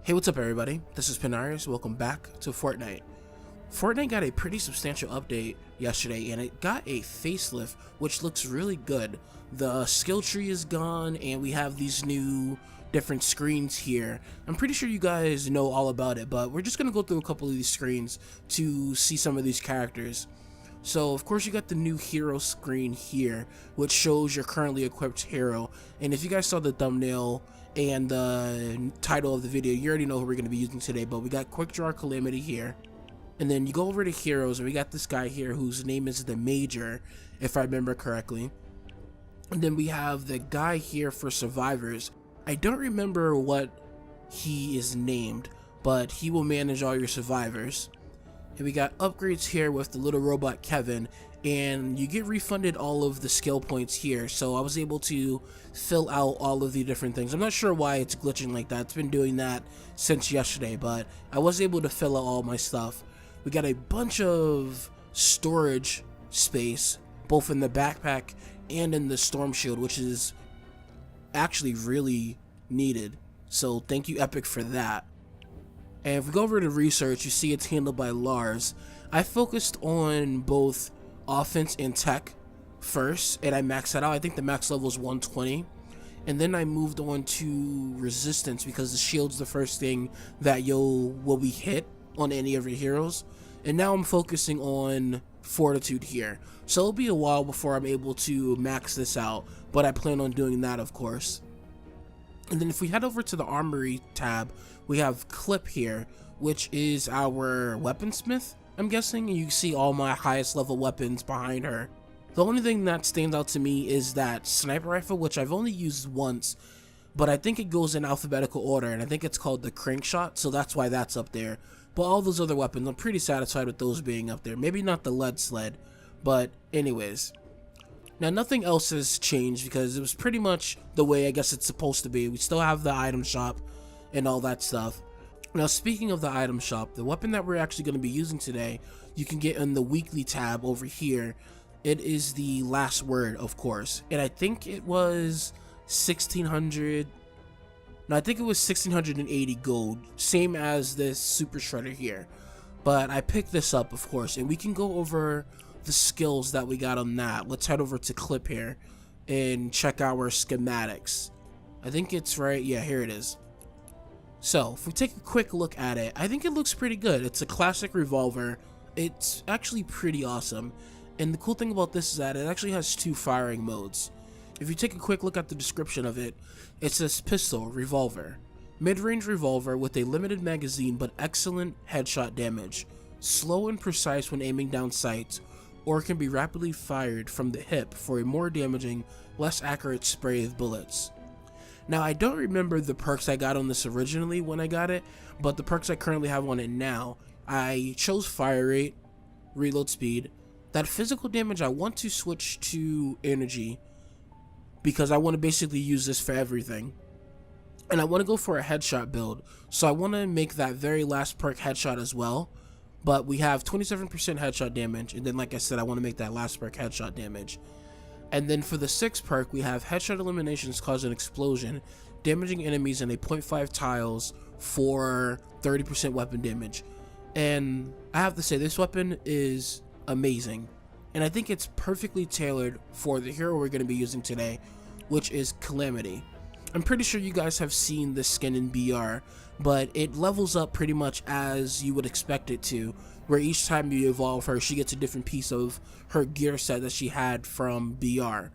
Hey, what's up everybody? This is Panaorios. Welcome back to Fortnite. Fortnite got a pretty substantial update yesterday and it got a facelift which looks really good. The skill tree is gone and we have these new different screens here. I'm pretty sure you guys know all about it, but we're just going to go through a couple of these screens to see some of these characters. So of course you got the new hero screen here, which shows your currently equipped hero, and if you guys saw the thumbnail and the title of the video, you already know who we're going to be using today. But we got Quick Draw Calamity here, and then you go over to heroes and we got this guy here whose name is the Major, if I remember correctly. And then we have the guy here for survivors. I don't remember what he is named, but he will manage all your survivors. And we got upgrades here with the little robot Kevin, and you get refunded all of the skill points here. So I was able to fill out all of the different things. I'm not sure why it's glitching like that. It's been doing that since yesterday, but I was able to fill out all my stuff. We got a bunch of storage space, both in the backpack and in the storm shield, which is actually really needed. So thank you Epic for that. And if we go over to research, you see it's handled by Lars. I focused on both offense and tech first, and I maxed that out. I think the max level is 120. And then I moved on to resistance because the shield's the first thing that will be hit on any of your heroes. And now I'm focusing on fortitude here. So it'll be a while before I'm able to max this out, but I plan on doing that, of course. And then if we head over to the armory tab, we have Clip here, which is our weaponsmith, I'm guessing. You see all my highest level weapons behind her. The only thing that stands out to me is that sniper rifle, which I've only used once, but I think it goes in alphabetical order, and I think it's called the crank shot, so that's why that's up there. But all those other weapons, I'm pretty satisfied with those being up there. Maybe not the lead sled, but anyways. Now nothing else has changed because it was pretty much the way I guess it's supposed to be. We still have the item shop and all that stuff. Now speaking of the item shop, the weapon that we're actually going to be using today, you can get in the weekly tab over here. It is the last word, of course, and I think it was 1600. No, I think it was 1680 gold, same as this super shredder here. But I picked this up, of course, and we can go over the skills that we got on that. Let's head over to Clip here and check our schematics. I think it's right. Yeah, here it is. So if we take a quick look at it, I think it looks pretty good. It's a classic revolver. It's actually pretty awesome. And the cool thing about this is that it actually has two firing modes. If you take a quick look at the description of it, it says pistol, revolver. Mid-range revolver with a limited magazine but excellent headshot damage. Slow and precise when aiming down sights, or can be rapidly fired from the hip for a more damaging, less accurate spray of bullets. Now I don't remember the perks I got on this originally when I got it, but the perks I currently have on it now, I chose fire rate, reload speed. That physical damage I want to switch to energy because I want to basically use this for everything. And I want to go for a headshot build, so I want to make that very last perk headshot as well. But we have 27% headshot damage, and then like I said, I want to make that last perk headshot damage. And then for the 6th perk, we have headshot eliminations cause an explosion, damaging enemies in a 0.5 tiles for 30% weapon damage. And I have to say, this weapon is amazing, and I think it's perfectly tailored for the hero we're going to be using today, which is Calamity. I'm pretty sure you guys have seen this skin in BR, but it levels up pretty much as you would expect it to, where each time you evolve her, she gets a different piece of her gear set that she had from BR.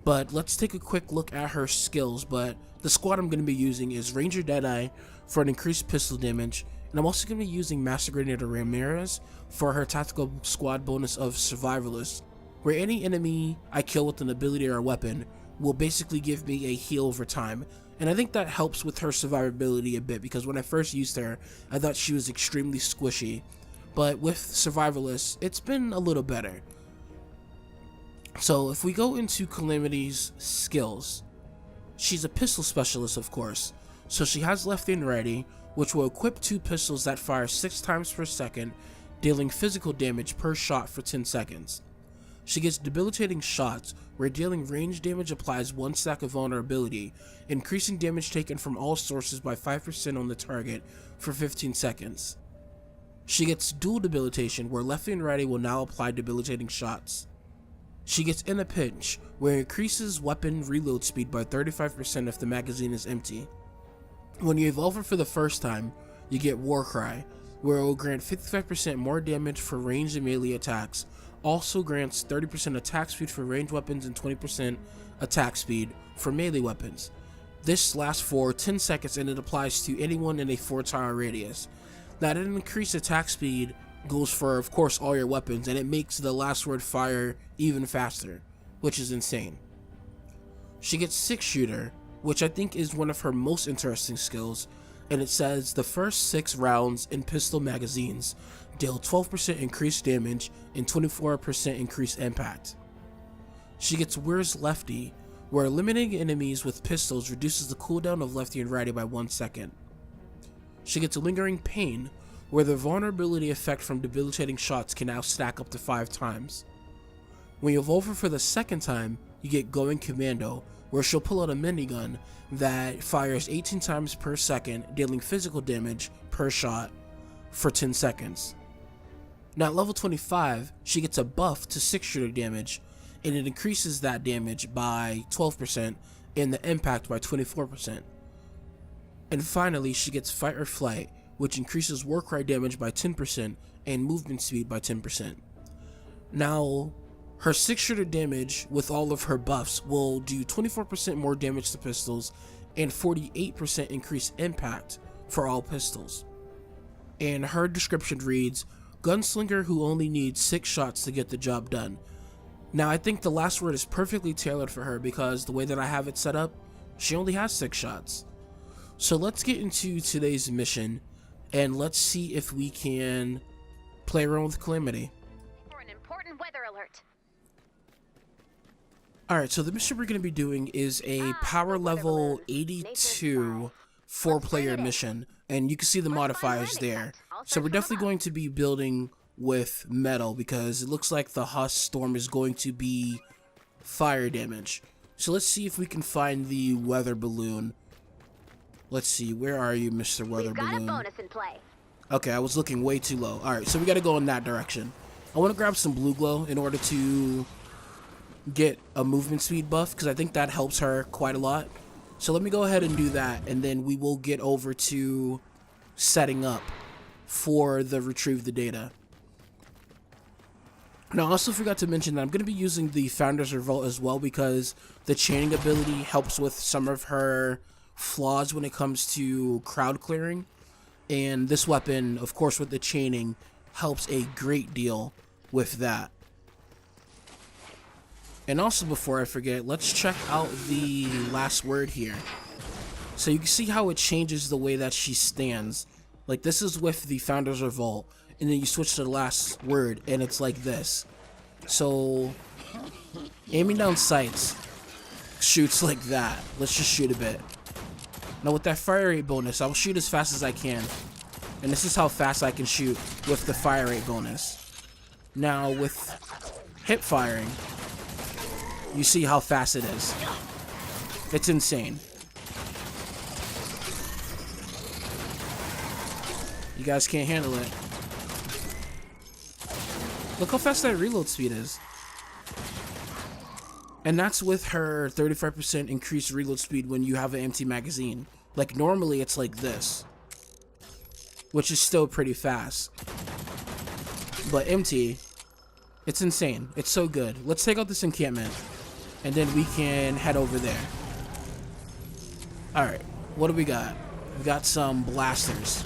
But let's take a quick look at her skills. But the squad I'm going to be using is Ranger Deadeye for an increased pistol damage, and I'm also going to be using Master Grenadier Ramirez for her tactical squad bonus of Survivalist, where any enemy I kill with an ability or a weapon will basically give me a heal over time. And I think that helps with her survivability a bit, because when I first used her, I thought she was extremely squishy. But with Survivalist, it's been a little better. So if we go into Calamity's skills, she's a pistol specialist, of course. So she has left and righty, which will equip 2 pistols that fire 6 times per second, dealing physical damage per shot for 10 seconds. She gets debilitating shots, where dealing range damage applies 1 stack of vulnerability, increasing damage taken from all sources by 5% on the target for 15 seconds. She gets dual debilitation, where lefty and righty will now apply debilitating shots. She gets in a pinch, where it increases weapon reload speed by 35% if the magazine is empty. When you evolve her for the first time, you get Warcry, where it will grant 55% more damage for ranged and melee attacks, also grants 30% attack speed for ranged weapons and 20% attack speed for melee weapons. This lasts for 10 seconds and it applies to anyone in a 4-tile radius. Now that increased attack speed goes for, of course, all your weapons, and it makes the last word fire even faster, which is insane. She gets 6-shooter, which I think is one of her most interesting skills, and it says the first 6 rounds in pistol magazines deal 12% increased damage and 24% increased impact. She gets Where's Lefty, where eliminating enemies with pistols reduces the cooldown of lefty and righty by 1 second. She gets Lingering Pain, where the vulnerability effect from debilitating shots can now stack up to 5 times. When you evolve her for the second time, you get Going Commando, where she'll pull out a minigun that fires 18 times per second, dealing physical damage per shot for 10 seconds. Now at level 25, she gets a buff to 6-shooter damage, and it increases that damage by 12% and the impact by 24%. And finally, she gets Fight or Flight, which increases Warcry damage by 10% and movement speed by 10%. Now, her 6-shooter damage with all of her buffs will do 24% more damage to pistols and 48% increased impact for all pistols. And her description reads, Gunslinger who only needs 6 shots to get the job done. Now I think the last word is perfectly tailored for her because the way that I have it set up, she only has 6 shots. So let's get into today's mission and let's see if we can play around with Calamity. For an important weather alert. Alright, so the mission we're going to be doing is a power level 82 4-player mission, and you can see the modifiers there. So we're definitely going to be building with metal because it looks like the Husks storm is going to be fire damage. So let's see if we can find the weather balloon. Let's see, where are you, Mr. Weather Balloon? We've got a bonus in play. Okay, I was looking way too low. Alright, so we gotta go in that direction. I want to grab some blue glow in order to get a movement speed buff because I think that helps her quite a lot. So let me go ahead and do that, and then we will get over to setting up for the retrieve the data. Now I also forgot to mention that I'm going to be using the Founder's Revolt as well because the chaining ability helps with some of her flaws when it comes to crowd clearing, and this weapon, of course, with the chaining helps a great deal with that. And also, before I forget, let's check out the last word here. So you can see how it changes the way that she stands. Like, this is with the Founder's Revolt, and then you switch to the last word, and it's like this. So, aiming down sights shoots like that. Let's just shoot a bit. Now, with that fire rate bonus, I'll shoot as fast as I can. And this is how fast I can shoot with the fire rate bonus. Now, with hip firing, you see how fast it is. It's insane. You guys can't handle it. Look how fast that reload speed is. And that's with her 35% increased reload speed when you have an empty magazine. Like, normally it's like this, which is still pretty fast. But empty, it's insane. It's so good. Let's take out this encampment, and then we can head over there. Alright, what do we got? We got some blasters.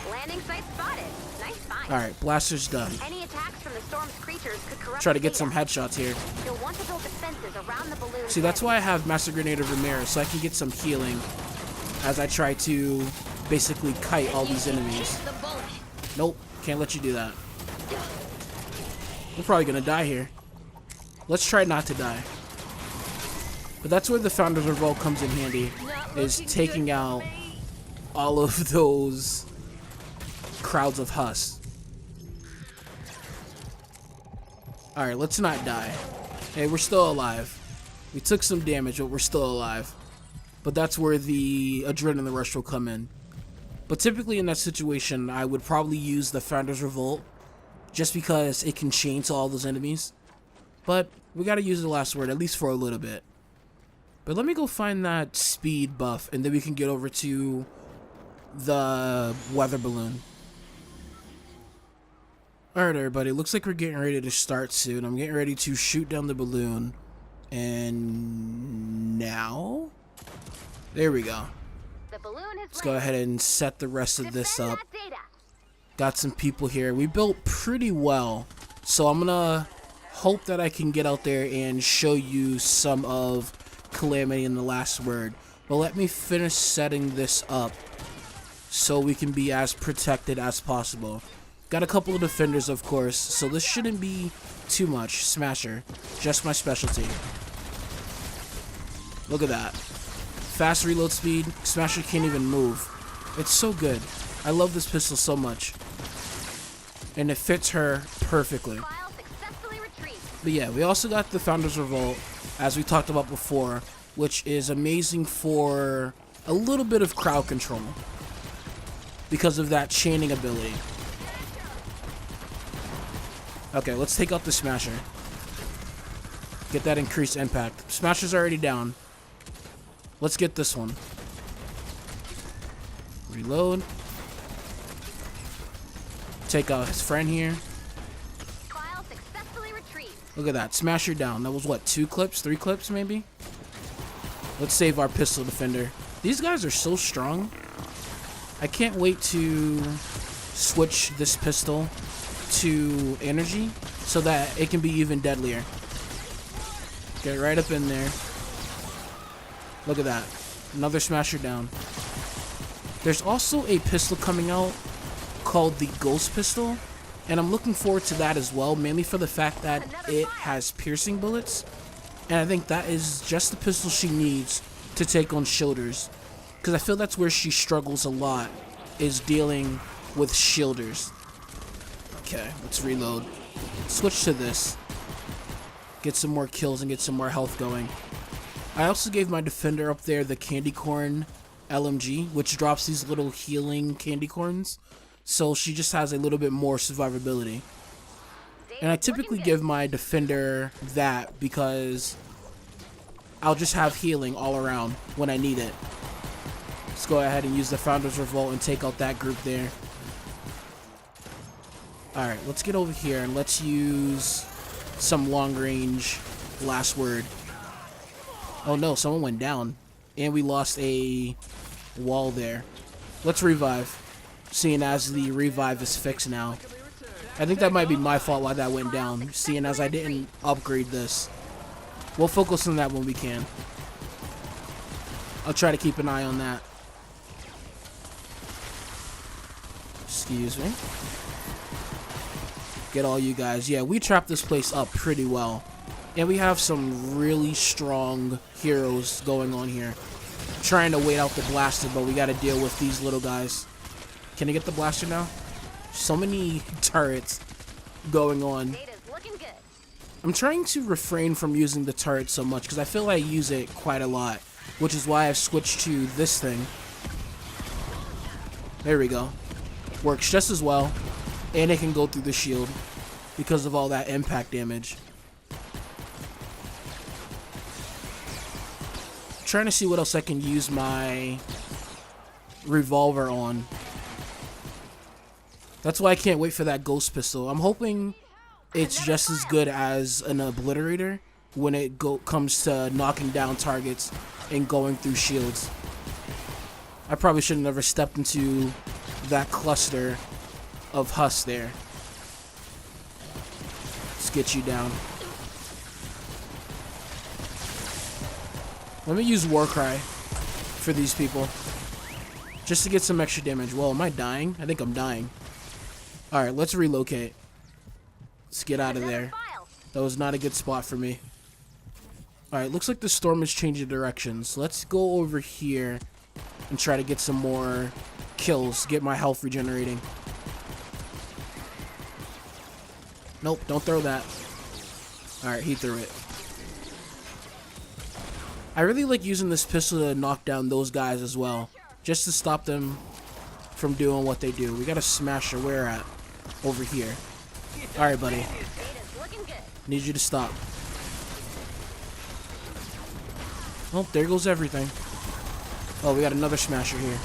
Landing site spotted. Nice find. Alright, blasters done. Any attacks from the storm's creatures could corrupt Try to the get data. some headshots here. You'll want to build defenses around the balloon. See, that's why I have Master Grenader Ramirez, so I can get some healing as I try to basically kite all these enemies. Nope, can't let you do that. We're probably gonna die here. Let's try not to die. But that's where the Founder's Revolt comes in handy, is taking out all of those crowds of Husks. Alright, let's not die. Hey, we're still alive. We took some damage, but we're still alive. But that's where the adrenaline rush will come in. But typically in that situation, I would probably use the Founder's Revolt, just because it can chain to all those enemies. But we gotta use the last word, at least for a little bit. But let me go find that speed buff, and then we can get over to the weather balloon. Alright everybody, looks like we're getting ready to start soon. I'm getting ready to shoot down the balloon. And now? There we go. The balloon is Let's go ahead and set the rest of this up. Got some people here. We built pretty well. So I'm gonna hope that I can get out there and show you some of Calamity in the last word. But let me finish setting this up so we can be as protected as possible. Got a couple of defenders, of course, so this shouldn't be too much. Smasher, just my specialty. Look at that. Fast reload speed. Smasher can't even move. It's so good. I love this pistol so much. And it fits her perfectly. But yeah, we also got the Founder's Revolt, as we talked about before, which is amazing for a little bit of crowd control because of that chaining ability. Okay, let's take out the Smasher. Get that increased impact. Smasher's already down. Let's get this one. Reload. Take out his friend here. Look at that. Smasher down. That was what, 2 clips? 3 clips maybe? Let's save our pistol defender. These guys are so strong. I can't wait to switch this pistol to energy so that it can be even deadlier. Get right up in there. Look at that. Another Smasher down. There's also a pistol coming out called the Ghost Pistol, and I'm looking forward to that as well, mainly for the fact that it has piercing bullets, and I think that is just the pistol she needs to take on shielders, because I feel that's where she struggles a lot, is dealing with shielders. Okay, let's reload. Switch to this. Get some more kills and get some more health going. I also gave my defender up there the candy corn LMG, which drops these little healing candy corns. So she just has a little bit more survivability. And I typically give my defender that because I'll just have healing all around when I need it. Let's go ahead and use the Founder's Revolt and take out that group there. Alright, let's get over here and let's use some long range last word. Oh no, someone went down. And we lost a wall there. Let's revive. Seeing as the revive is fixed now. I think that might be my fault why that went down. Seeing as I didn't upgrade this. We'll focus on that when we can. I'll try to keep an eye on that. Excuse me. Get all you guys. Yeah, we trapped this place up pretty well. And we have some really strong heroes going on here. Trying to wait out the blaster, but we gotta deal with these little guys. Can I get the blaster now? So many turrets going on. I'm trying to refrain from using the turret so much because I feel I use it quite a lot, which is why I've switched to this thing. There we go. Works just as well, and it can go through the shield because of all that impact damage. Trying to see what else I can use my revolver on. That's why I can't wait for that ghost pistol. I'm hoping it's just as good as an obliterator when it comes to knocking down targets and going through shields. I probably should have never stepped into that cluster of Husks there. Let's get you down. Let me use Warcry for these people. Just to get some extra damage. Well, am I dying? I think I'm dying. Alright, let's relocate. Let's get out of there. That was not a good spot for me. Alright, looks like the storm is changing directions. Let's go over here and try to get some more kills. Get my health regenerating. Nope, don't throw that. Alright, he threw it. I really like using this pistol to knock down those guys as well. Just to stop them from doing what they do. We got a smasher. Where at? Over here. Alright, buddy. Need you to stop. Oh, there goes everything. Oh, we got another smasher here.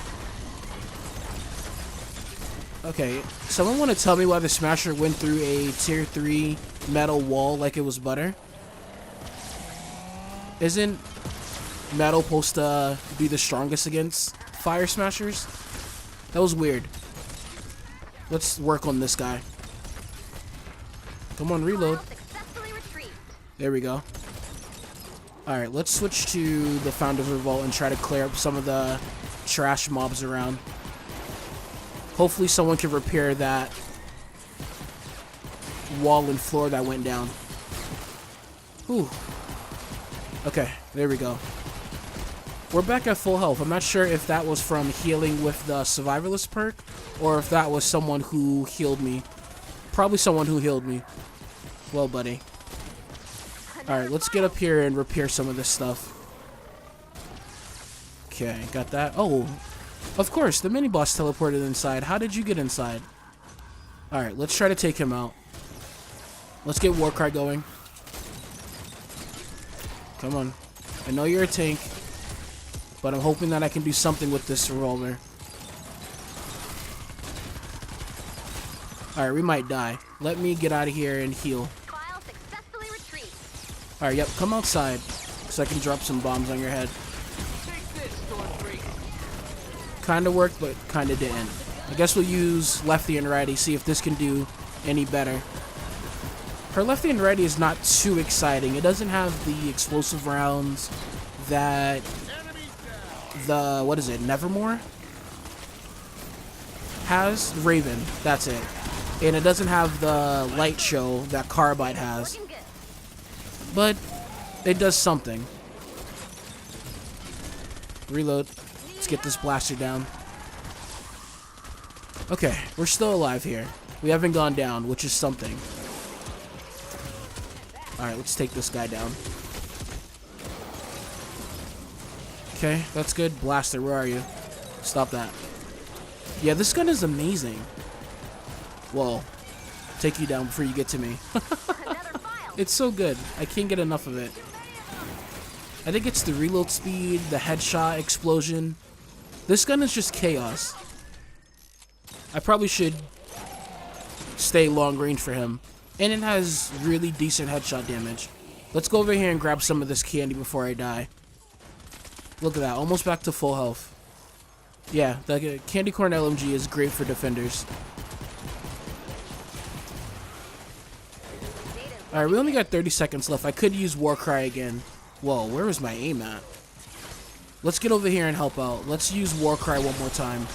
Okay, someone want to tell me why the smasher went through a tier 3 metal wall like it was butter? Isn't metal supposed to be the strongest against fire smashers? That was weird. Let's work on this guy. Come on, reload. There we go. Alright, let's switch to the Founder's Revolt and try to clear up some of the trash mobs around. Hopefully someone can repair that wall and floor that went down. Whew. Okay, there we go. We're back at full health. I'm not sure if that was from healing with the survivalist perk or if that was someone who healed me. Probably someone who healed me. Well, buddy. Alright, let's get up here and repair some of this stuff. Okay, got that. Oh, of course, the mini-boss teleported inside. How did you get inside? Alright, let's try to take him out. Let's get Warcry going. Come on. I know you're a tank, but I'm hoping that I can do something with this revolver. Alright, we might die. Let me get out of here and heal. Alright, yep, come outside so I can drop some bombs on your head. Kinda worked, but kinda didn't. I guess we'll use lefty and righty, see if this can do any better. Her lefty and righty is not too exciting. It doesn't have the explosive rounds that the, what is it, Nevermore has. Raven, that's it. And it doesn't have the light show that Carbide has. But it does something. Reload. Let's get this blaster down. Okay, we're still alive here. We haven't gone down, which is something. Alright, let's take this guy down. Okay, that's good. Blaster, where are you? Stop that. Yeah, this gun is amazing. Whoa. Take you down before you get to me. It's so good. I can't get enough of it. I think it's the reload speed, the headshot explosion. This gun is just chaos. I probably should stay long range for him. And it has really decent headshot damage. Let's go over here and grab some of this candy before I die. Look at that. Almost back to full health. Yeah, the candy corn LMG is great for defenders. Alright, we only got 30 seconds left. I could use Warcry again. Whoa, where is my aim at? Let's get over here and help out. Let's use Warcry one more time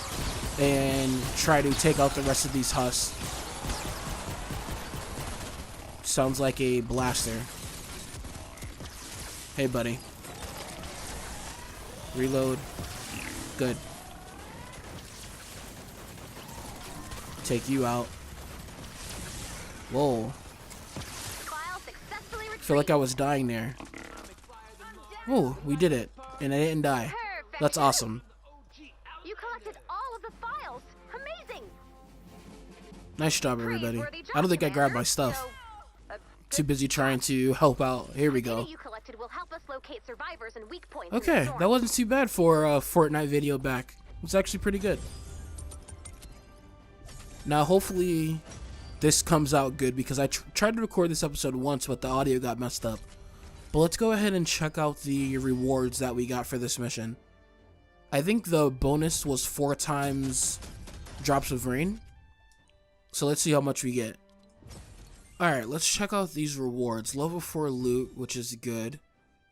and try to take out the rest of these Husks. Sounds like a blaster. Hey, buddy. Reload. Good. Take you out. Whoa. I feel like I was dying there. Oh, we did it. And I didn't die. That's awesome. You collected all of the files. Amazing. Nice job, everybody. I don't think I grabbed my stuff. Too busy trying to help out. Here we go. Okay, that wasn't too bad for a Fortnite video back. It was actually pretty good. Now, hopefully, this comes out good because I tried to record this episode once, but the audio got messed up. But let's go ahead and check out the rewards that we got for this mission. I think the bonus was 4 times drops of rain. So let's see how much we get. Alright, let's check out these rewards. Level 4 loot, which is good.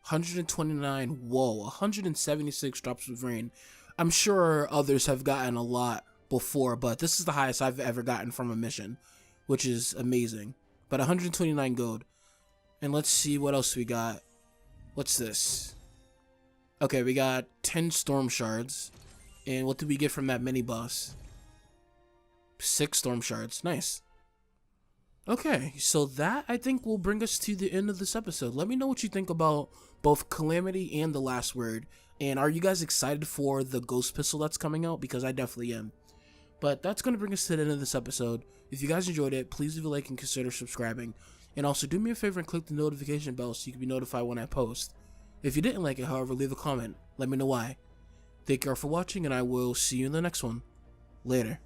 129, whoa, 176 drops of rain. I'm sure others have gotten a lot before, but this is the highest I've ever gotten from a mission, which is amazing. But 129 gold. And let's see what else we got. What's this? Okay, we got 10 storm shards. And what did we get from that mini boss? 6 storm shards. Nice. Okay, so that I think will bring us to the end of this episode. Let me know what you think about both Calamity and The Last Word. And are you guys excited for the ghost pistol that's coming out? Because I definitely am. But that's going to bring us to the end of this episode. If you guys enjoyed it, please leave a like and consider subscribing. And also do me a favor and click the notification bell so you can be notified when I post. If you didn't like it, however, leave a comment. Let me know why. Thank you all for watching, and I will see you in the next one. Later.